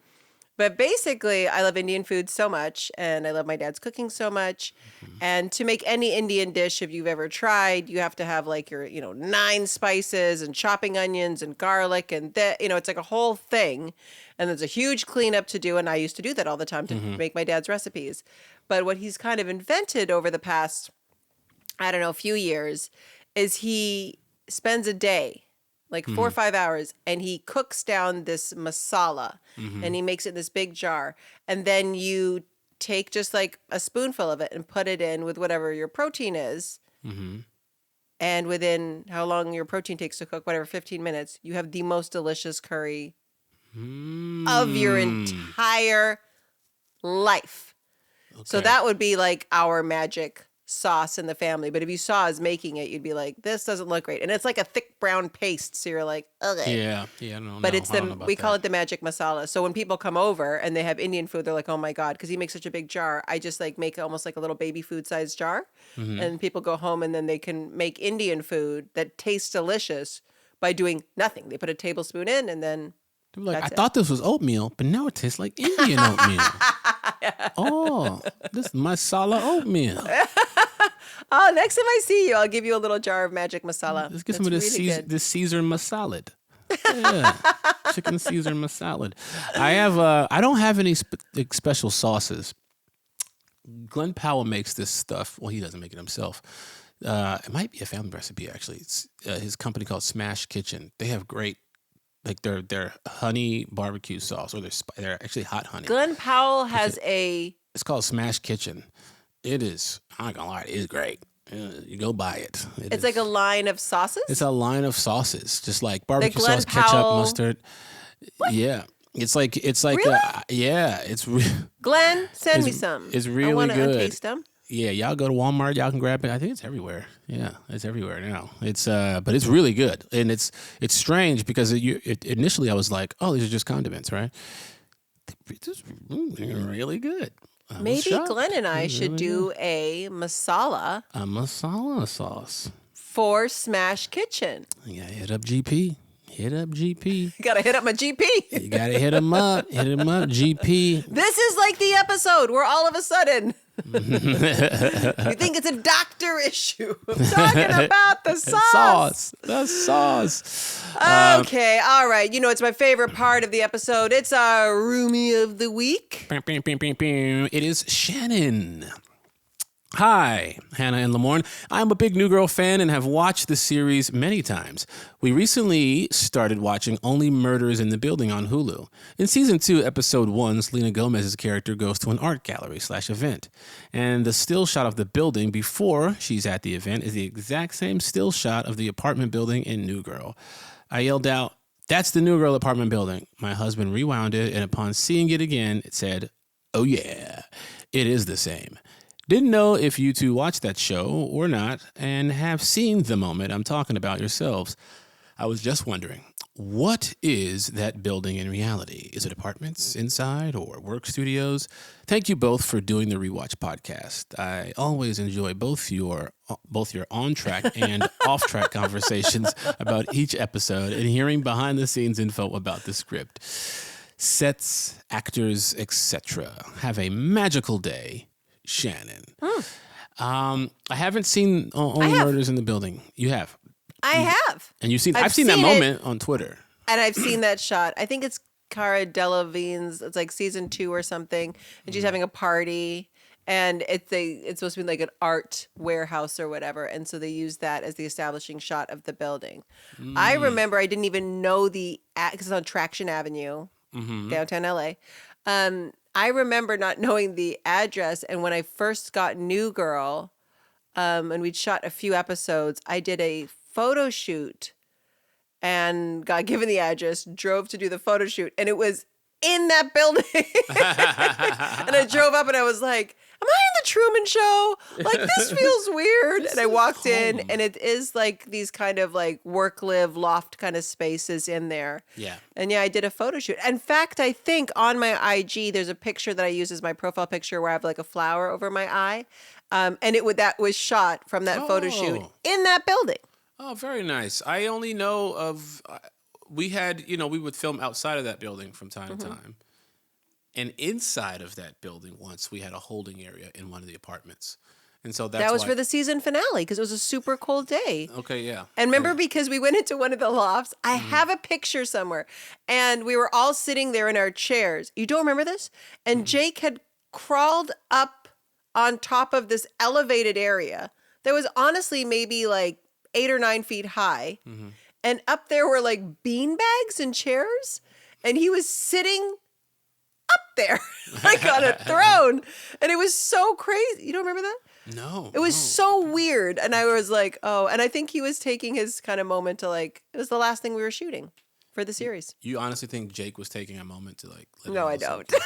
But basically, I love Indian food so much, and I love my dad's cooking so much. And to make any Indian dish, if you've ever tried, you have to have like your, 9 spices and chopping onions and garlic, and it's like a whole thing. And there's a huge cleanup to do, and I used to do that all the time to make my dad's recipes. But what he's kind of invented over the past, I don't know, few years, is he spends a day, like 4 or 5 hours, and he cooks down this masala, and he makes it in this big jar. And then you take just like a spoonful of it and put it in with whatever your protein is. And within how long your protein takes to cook, whatever, 15 minutes, you have the most delicious curry of your entire life. Okay. So that would be like our magic sauce in the family. But if you saw us making it, you'd be like, this doesn't look great. And it's like a thick brown paste. So you're like, okay. Yeah, I don't know. But I don't know about we call that. it the magic masala. So when people come over and they have Indian food, they're like, oh my God, because he makes such a big jar. I just like make almost like a little baby food sized jar. And people go home and then they can make Indian food that tastes delicious by doing nothing. They put a tablespoon in and then They were like, I that's it. thought this was oatmeal, but now it tastes like Indian oatmeal. Oh, this is masala oatmeal. Oh, next time I see you, I'll give you a little jar of magic masala. Let's get some of That's this really Caesar, good. this Caesar masalad. Yeah, chicken Caesar masalad. I don't have any special sauces. Glenn Powell makes this stuff. Well, he doesn't make it himself. It might be a family recipe actually. It's his company called Smash Kitchen. They have great, like their honey barbecue sauce, or they're actually hot honey. Glenn Powell has It's called Smash Kitchen. It is. I'm not gonna lie, it is great. You go buy it. it's like a line of sauces. It's a line of sauces, just like barbecue Glenn sauce, ketchup, Powell- mustard. Yeah, it's like Really? yeah, it's Glenn, send it's- me some. it's I really want to good. taste them. yeah. Y'all go to Walmart, y'all can grab it. I think it's everywhere. Yeah, it's everywhere now. It's but it's really good, and it's strange because initially I was like, oh, these are just condiments, right? It's really good. I was Maybe shocked. Glenn and I It's should really do good. a masala A masala sauce. for Smash Kitchen. Yeah, hit up GP. Hit up GP. You gotta hit up my GP. You gotta hit him up. Hit him up, GP. This is like the episode where all of a sudden you think it's a doctor issue. I'm talking about the sauce. The sauce. Okay, all right. It's my favorite part of the episode. It's our roomie of the week. It is Shannon. Hi, Hannah and Lamorne. I'm a big New Girl fan and have watched the series many times. We recently started watching Only Murders in the Building on Hulu. In Season 2, Episode 1, Selena Gomez's character goes to an art gallery/event. And the still shot of the building before she's at the event is the exact same still shot of the apartment building in New Girl. I yelled out, "That's the New Girl apartment building." My husband rewound it, and upon seeing it again, it said, "Oh yeah, it is the same." Didn't know if you two watched that show or not and have seen the moment I'm talking about yourselves. I was just wondering, what is that building in reality? Is it apartments inside or work studios? Thank you both for doing the Rewatch podcast. I always enjoy both your on-track and off-track conversations about each episode and hearing behind-the-scenes info about the script. Sets, actors, etc. Have a magical day. Shannon. I haven't seen Only Murders in the Building. You have. I have. And you've seen I've I've seen that seen it. moment on Twitter. And I've seen that shot. I think it's Cara Delevingne's. It's like season 2 or something. And she's having a party. And it's supposed to be like an art warehouse or whatever. And so they use that as the establishing shot of the building. I remember I didn't even know because it's on Traction Avenue, downtown LA. I remember not knowing the address. And when I first got New Girl, and we'd shot a few episodes, I did a photo shoot and got given the address, drove to do the photo shoot, and it was in that building. And I drove up and I was like, am I in the Truman Show? Like, this feels weird. And I walked in and it is like these kind of like work, live, loft kind of spaces in there. Yeah. And yeah, I did a photo shoot. In fact, I think on my IG, there's a picture that I use as my profile picture where I have like a flower over my eye. And that was shot from that photo shoot in that building. Oh, very nice. I only know of we had, we would film outside of that building from time to time. And inside of that building, once we had a holding area in one of the apartments. And so that's That was why, for the season finale because it was a super cold day. Okay, yeah. And remember, because we went into one of the lofts, I have a picture somewhere, and we were all sitting there in our chairs. You don't remember this? And Jake had crawled up on top of this elevated area that was honestly maybe like 8 or 9 feet high. And up there were like bean bags and chairs. And he was sitting up there like on a throne. And it was so crazy. You don't remember that? No. It was so weird. And I was like, oh, and I think he was taking his kind of moment to like, it was the last thing we were shooting for the series. You honestly think Jake was taking a moment to like... let No, it I all don't. sink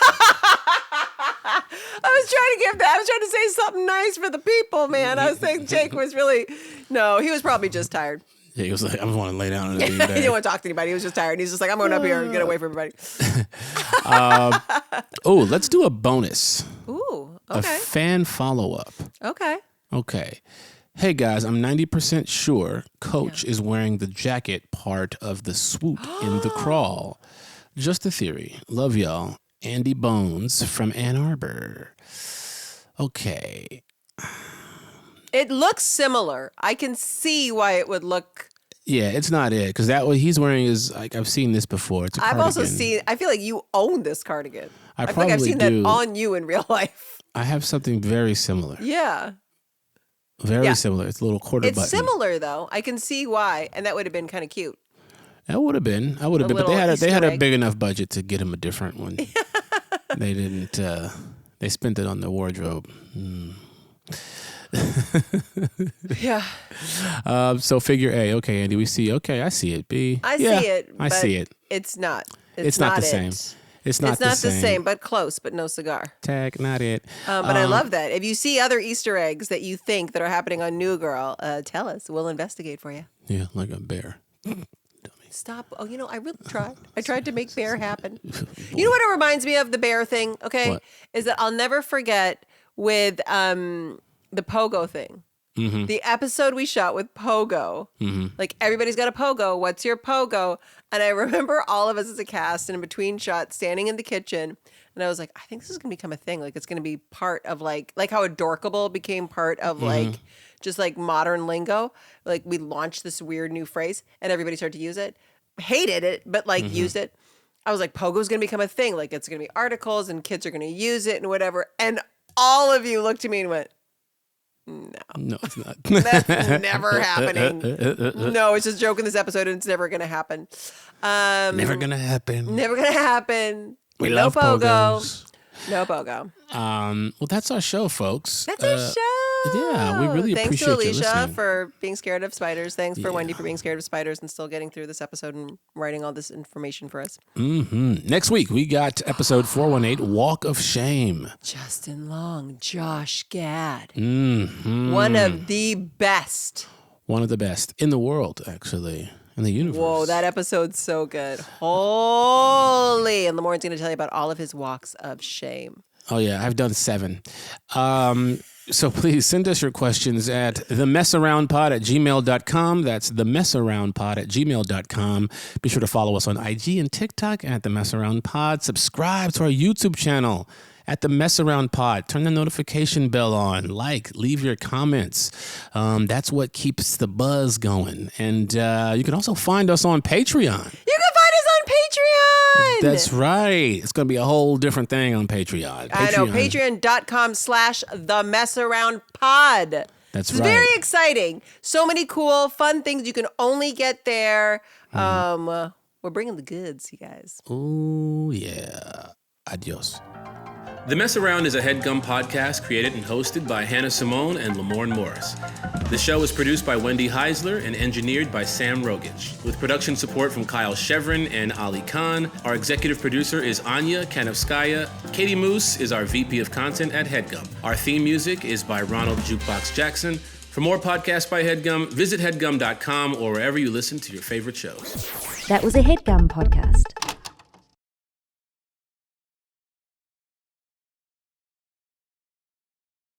I was trying to say something nice for the people, man. I was saying Jake was really, no, he was probly just tired. in? Yeah, he was like, I just want to lay down in a He didn't want to talk to anybody. He was just tired. He's just like, I'm going up here and get away from everybody. Oh, let's do a bonus. Ooh, A okay. fan follow-up. Okay. Okay. Hey guys, I'm 90% sure Coach is wearing the jacket part of the swoop in the crawl. Just a theory. Love y'all. Andy Bones from Ann Arbor. Okay. It looks similar. I can see why it would look. Yeah, it's not it because that what he's wearing is like I've seen this before. It's a I've also cardigan. seen, I feel like you own this cardigan. I feel like I've probably seen do. that on you in real life. I have something very similar. Yeah. Very Yeah. similar. It's a little quarter It's button. similar though. I can see why. And that would have been kind of cute. That would have been. I would have A been. But they little had they had Easter a egg. big enough budget to get him a different one. They didn't. They spent it on the wardrobe. Yeah. So figure A. Okay, Andy, we see. Okay, I see it. B. I Yeah, see it. I but see it. It's not. It's not the it. same. It's not, It's not the same, but close, but no cigar. Tag, not it. But I love that. If you see other Easter eggs that you think that are happening on New Girl, tell us. We'll investigate for you. Yeah, like a bear. Stop. Oh, I really tried. I tried to make bear happen. You know what it reminds me of, the bear thing, okay? What? Is that I'll never forget with the pogo thing. Mm-hmm. The episode we shot with pogo. Like, everybody's got a pogo. What's your pogo? And I remember all of us as a cast and in between shots standing in the kitchen. And I was like, I think this is going to become a thing. Like, it's going to be part of like how adorkable became part of like just like modern lingo. Like, we launched this weird new phrase and everybody started to use it. Hated it, but like used it. I was like, pogo's going to become a thing. Like, it's going to be articles and kids are going to use it and whatever. And all of you looked at me and went, No, it's not. that's never happening. No, it's just a joke in this episode and it's never going to happen. Never gonna happen. Never going to happen. We no love pogo. pogos. No pogo. Well, that's our show, folks. That's our show. Yeah, we really Thanks appreciate to you Alicia listening. for being scared of spiders. Thanks for Yeah. Wendy for being scared of spiders and still getting through this episode and writing all this information for us. Next week, we got episode 418, Walk of Shame. Justin Long, Josh Gad. Mm-hmm. One of the best. One of the best in the world, actually, in the universe. Whoa, that episode's so good. Holy. And Lamorne's going to tell you about all of his walks of shame. Oh, yeah, I've done 7. So please send us your questions at themessaroundpod@gmail.com. That's themessaroundpod@gmail.com. Be sure to follow us on IG and TikTok at The Mess Around Pod. Subscribe to our YouTube channel at The Mess Around Pod. Turn the notification bell on. Leave your comments. That's what keeps the buzz going. And you can also find us on Patreon. You can find us on Patreon. That's right. It's going to be a whole different thing on Patreon. I know. Patreon.com/themessaroundpod. That's It's right. very exciting. So many cool, fun things you can only get there. We're bringing the goods, you guys. Oh, yeah. Adios. The Mess Around is a HeadGum podcast created and hosted by Hannah Simone and Lamorne Morris. The show is produced by Wendy Heisler and engineered by Sam Rogich, with production support from Kyle Chevron and Ali Khan. Our executive producer is Anya Kanovskaya. Katie Moose is our VP of Content at HeadGum. Our theme music is by Ronald Jukebox Jackson. For more podcasts by HeadGum, visit headgum.com or wherever you listen to your favorite shows. That was a HeadGum podcast.